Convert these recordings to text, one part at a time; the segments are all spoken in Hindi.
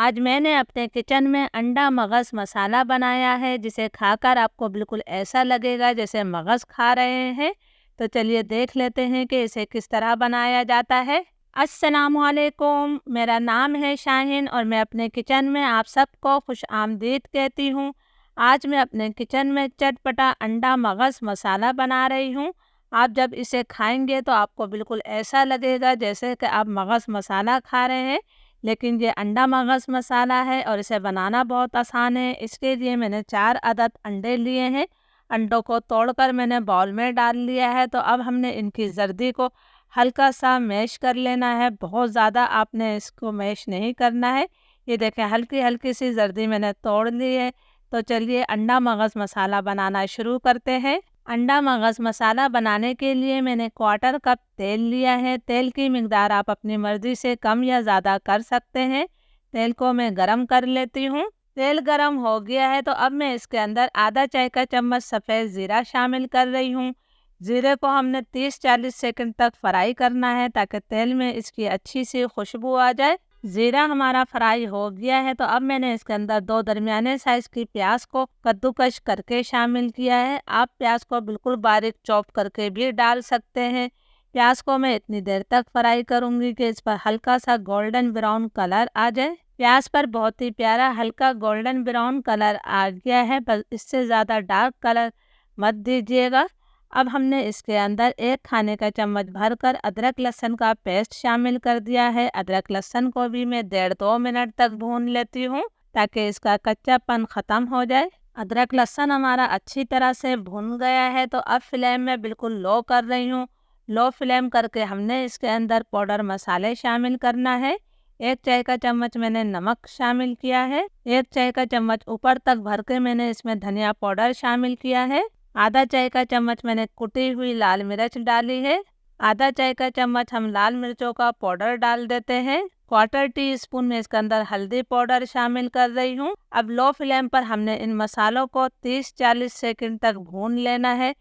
आज मैंने अपने किचन में अंडा मगज़ मसाला बनाया है, जिसे खाकर आपको बिल्कुल ऐसा लगेगा जैसे मगज़ खा रहे हैं। तो चलिए देख लेते हैं कि इसे किस तरह बनाया जाता है। अस्सलामुअलैकुम, मेरा नाम है शाहीन और मैं अपने किचन में आप सबको खुश आमदीद कहती हूँ। आज मैं अपने किचन में चटपटा अंडा मगज़ मसाला बना रही हूँ। आप जब इसे खाएंगे तो आपको बिल्कुल ऐसा लगेगा जैसे कि आप मगज़ मसाला खा रहे हैं, लेकिन ये अंडा मगज़ मसाला है और इसे बनाना बहुत आसान है। इसके लिए मैंने 4 अदद अंडे लिए हैं। अंडों को तोड़कर मैंने बाउल में डाल लिया है। तो अब हमने इनकी जर्दी को हल्का सा मैश कर लेना है, बहुत ज़्यादा आपने इसको मैश नहीं करना है। ये देखें, हल्की हल्की सी जर्दी मैंने तोड़ ली है। तो चलिए अंडा मगज़ मसाला बनाना शुरू करते हैं। अंडा मगज़ मसाला बनाने के लिए मैंने क्वार्टर कप तेल लिया है। तेल की मिकदार आप अपनी मर्ज़ी से कम या ज़्यादा कर सकते हैं। तेल को मैं गरम कर लेती हूँ। तेल गरम हो गया है तो अब मैं इसके अंदर आधा चाय का चम्मच सफ़ेद ज़ीरा शामिल कर रही हूँ। ज़ीरे को हमने 30-40 सेकंड तक फ्राई करना है ताकि तेल में इसकी अच्छी सी खुशबू आ जाए। ज़ीरा हमारा फ्राई हो गया है तो अब मैंने इसके अंदर 2 दरमियाने साइज़ की प्याज को कद्दूकश करके शामिल किया है। आप प्याज को बिल्कुल बारीक चॉप करके भी डाल सकते हैं। प्याज को मैं इतनी देर तक फ्राई करूंगी कि इस पर हल्का सा गोल्डन ब्राउन कलर आ जाए। प्याज पर बहुत ही प्यारा हल्का गोल्डन ब्राउन कलर आ गया है, बस इससे ज़्यादा डार्क कलर मत दीजिएगा। अब हमने इसके अंदर 1 खाने का चम्मच भरकर अदरक लहसुन का पेस्ट शामिल कर दिया है। अदरक लहसुन को भी मैं 1.5-2 मिनट तक भून लेती हूँ ताकि इसका कच्चापन ख़त्म हो जाए। अदरक लहसुन हमारा अच्छी तरह से भून गया है तो अब फ्लेम में बिल्कुल लो कर रही हूँ। लो फ्लेम करके हमने इसके अंदर पाउडर मसाले शामिल करना है। 1 चाय का चम्मच मैंने नमक शामिल किया है। 1 चाय का चम्मच ऊपर तक भर के मैंने इसमें धनिया पाउडर शामिल किया है। आधा चाय का चम्मच मैंने कुटी हुई लाल मिर्च डाली है। आधा चाय का चम्मच हम लाल मिर्चों का पाउडर डाल देते हैं। क्वार्टर टी स्पून में इसके अंदर हल्दी पाउडर शामिल कर रही हूँ। अब लो फ्लेम पर हमने इन मसालों को 30-40 सेकंड तक भून लेना है।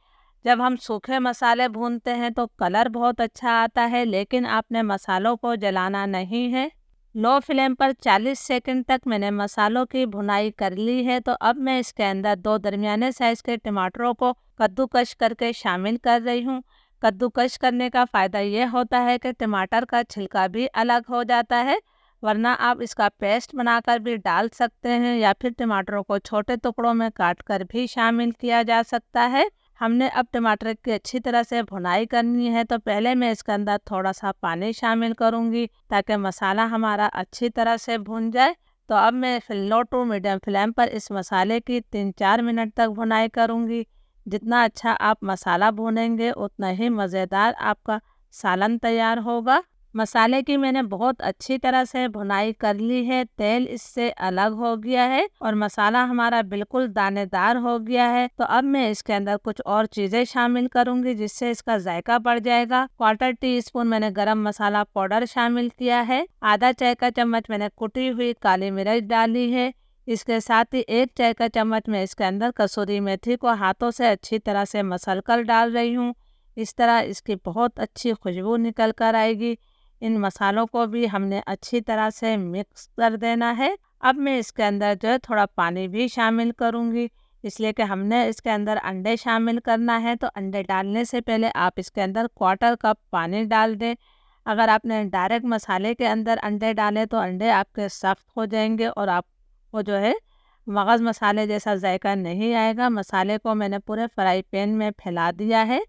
जब हम सूखे मसाले भूनते हैं तो कलर बहुत अच्छा आता है, लेकिन आपने मसालों को जलाना नहीं है। लो फ्लेम पर 40 सेकंड तक मैंने मसालों की भुनाई कर ली है। तो अब मैं इसके अंदर 2 दरमियाने साइज़ के टमाटरों को कद्दूकश करके शामिल कर रही हूँ। कद्दूकश करने का फ़ायदा ये होता है कि टमाटर का छिलका भी अलग हो जाता है, वरना आप इसका पेस्ट बनाकर भी डाल सकते हैं या फिर टमाटरों को छोटे टुकड़ों में काट कर भी शामिल किया जा सकता है। हमने अब टमाटर की अच्छी तरह से भुनाई करनी है, तो पहले मैं इसके अंदर थोड़ा सा पानी शामिल करूंगी ताकि मसाला हमारा अच्छी तरह से भुन जाए। तो अब मैं लो टू मीडियम फ्लेम पर इस मसाले की 3-4 मिनट तक भुनाई करूंगी। जितना अच्छा आप मसाला भूनेंगे उतना ही मज़ेदार आपका सालन तैयार होगा। मसाले की मैंने बहुत अच्छी तरह से भुनाई कर ली है। तेल इससे अलग हो गया है और मसाला हमारा बिल्कुल दानेदार हो गया है। तो अब मैं इसके अंदर कुछ और चीज़ें शामिल करूंगी जिससे इसका जायका बढ़ जाएगा। क्वार्टर टी स्पून मैंने गरम मसाला पाउडर शामिल किया है। आधा चाय का चम्मच मैंने कुटी हुई काली मिर्च डाली है। इसके साथ ही 1 चाय का चम्मच मैं इसके अंदर कसूरी मेथी को हाथों से अच्छी तरह से मसल कर डाल रही हूँ। इस तरह इसकी बहुत अच्छी खुशबू निकल कर आएगी। इन मसालों को भी हमने अच्छी तरह से मिक्स कर देना है। अब मैं इसके अंदर जो है थोड़ा पानी भी शामिल करूँगी, इसलिए कि हमने इसके अंदर अंडे शामिल करना है। तो अंडे डालने से पहले आप इसके अंदर क्वार्टर कप पानी डाल दें। अगर आपने डायरेक्ट मसाले के अंदर अंडे डाले तो अंडे आपके सख्त हो जाएंगे और आपको जो है मगज़ मसाले जैसा जायका नहीं आएगा। मसाले को मैंने पूरे फ्राई पैन में फैला दिया है।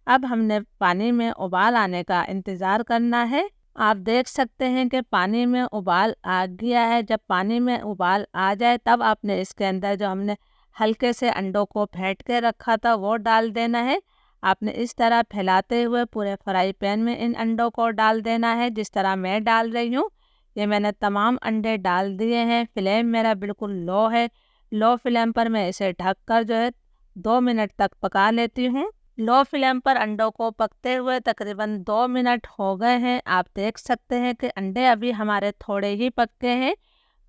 अब हमने पानी में उबाल आने का इंतज़ार करना है। आप देख सकते हैं कि पानी में उबाल आ गया है। जब पानी में उबाल आ जाए तब आपने इसके अंदर जो हमने हल्के से अंडों को फेंट के रखा था वो डाल देना है। आपने इस तरह फैलाते हुए पूरे फ्राई पैन में इन अंडों को डाल देना है, जिस तरह मैं डाल रही हूँ। ये मैंने तमाम अंडे डाल दिए हैं। फ्लेम मेरा बिल्कुल लो है। लो फ्लेम पर मैं इसे ढककर जो है 2 मिनट तक पका लेती हूँ। लो फ्लेम पर अंडों को पकते हुए तकरीबन 2 मिनट हो गए हैं। आप देख सकते हैं कि अंडे अभी हमारे थोड़े ही पके हैं,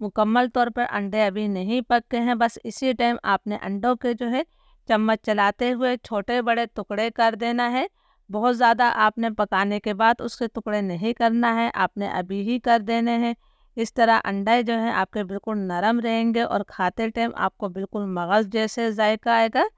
मुकम्मल तौर पर अंडे अभी नहीं पके हैं। बस इसी टाइम आपने अंडों के जो है चम्मच चलाते हुए छोटे बड़े टुकड़े कर देना है। बहुत ज़्यादा आपने पकाने के बाद उसके टुकड़े नहीं करना है, आपने अभी ही कर देने हैं। इस तरह अंडे जो हैं आपके बिल्कुल नरम रहेंगे और खाते टाइम आपको बिल्कुल मगज़ जैसे जायका आएगा।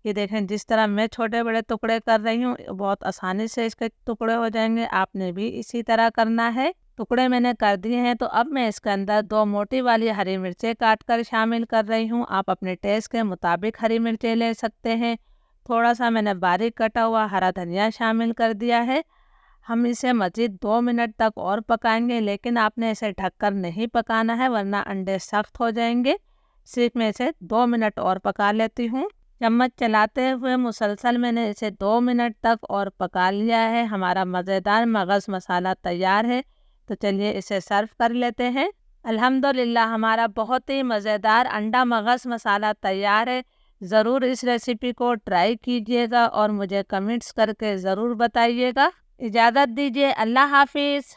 ये देखें जिस तरह मैं छोटे बड़े टुकड़े कर रही हूँ बहुत आसानी से इसके टुकड़े हो जाएंगे, आपने भी इसी तरह करना है। टुकड़े मैंने कर दिए हैं तो अब मैं इसके अंदर 2 मोटी वाली हरी मिर्चें काट कर शामिल कर रही हूँ। आप अपने टेस्ट के मुताबिक हरी मिर्चें ले सकते हैं। थोड़ा सा मैंने बारीक कटा हुआ हरा धनिया शामिल कर दिया है। हम इसे मज़ीद 2 मिनट तक और पकाएंगे, लेकिन आपने इसे ढककर नहीं पकाना है वरना अंडे सख्त हो जाएंगे। सिर्फ मैं इसे 2 मिनट और पका लेती हूँ। चम्मच चलाते हुए मुसलसल मैंने इसे 2 मिनट तक और पका लिया है। हमारा मज़ेदार मगज़ मसाला तैयार है। तो चलिए इसे सर्व कर लेते हैं। अल्हम्दुलिल्लाह हमारा बहुत ही मज़ेदार अंडा मगज़ मसाला तैयार है। ज़रूर इस रेसिपी को ट्राई कीजिएगा और मुझे कमेंट्स करके ज़रूर बताइएगा। इजाज़त दीजिए, अल्लाह हाफिज़।